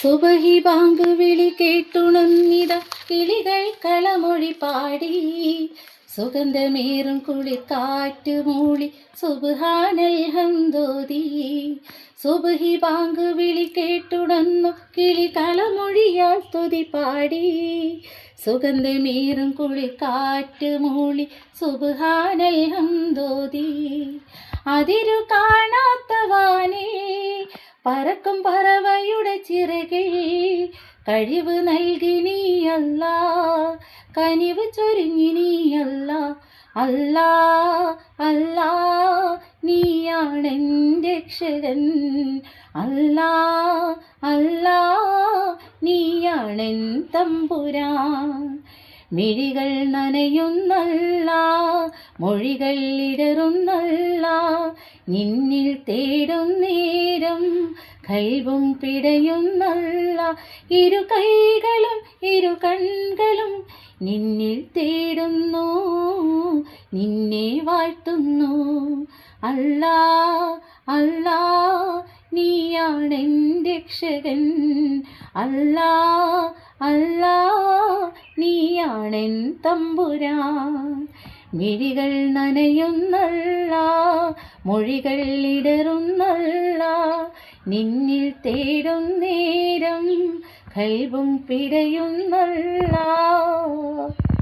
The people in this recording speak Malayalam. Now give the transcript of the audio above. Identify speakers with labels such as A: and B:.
A: സുബഹി ബാങ്ക് വിളി കേട്ടുണർന്നിത കിളികൾ കളമൊഴി പാടി സുഗന്ധമേറും കുളിക്കാറ്റ് മൂളി സുബ്ഹാനൽ ഹംദോതി. സുബഹി ബാങ്ക് വിളി കേട്ടുണർന്നു കിളി കളമൊഴിയാൽ സ്തുതി പാടി സുഗന്ധമേറും കുളിക്കാറ്റ് മൂളി സുബ്ഹാനൽ ഹംദോതി. അതിരു കാണാത്തവാനേ പറക്കും പറവയുടെ ചിറകിൽ കഴിവ് നൽകി നീ അല്ലാ, കനിവ് ചൊരിഞ്ഞി നീ അല്ലാ. അല്ലാ അല്ലാ നീയാണെൻ്റെ രക്ഷകൻ, അല്ലാ അല്ലാ നീയാണെൻ തമ്പുരാൻ. മിഴികൾ നനയുന്നല്ല, മൊഴികൾ ഇടറുന്നല്ല, നിന്നിൽ തേടും നേരം കൽവും പിടയുന്നല്ല. ഇരു കൈകളും ഇരു കൺകളും നിന്നിൽ തേടുന്നു, നിന്നെ വാഴ്ത്തുന്നു. അല്ലാ അല്ലാ നീയാണെൻ്റെ രക്ഷകൻ, അല്ലാ അല്ലാ നീയാണെൻ തമ്പുരാൻ. മിഴികൾ നനയുന്നല്ല, മൊഴികൾ ഇടറുന്നല്ല, നിന്നിൽ തേടും നേരം കൽവും പിടയുന്നല്ല.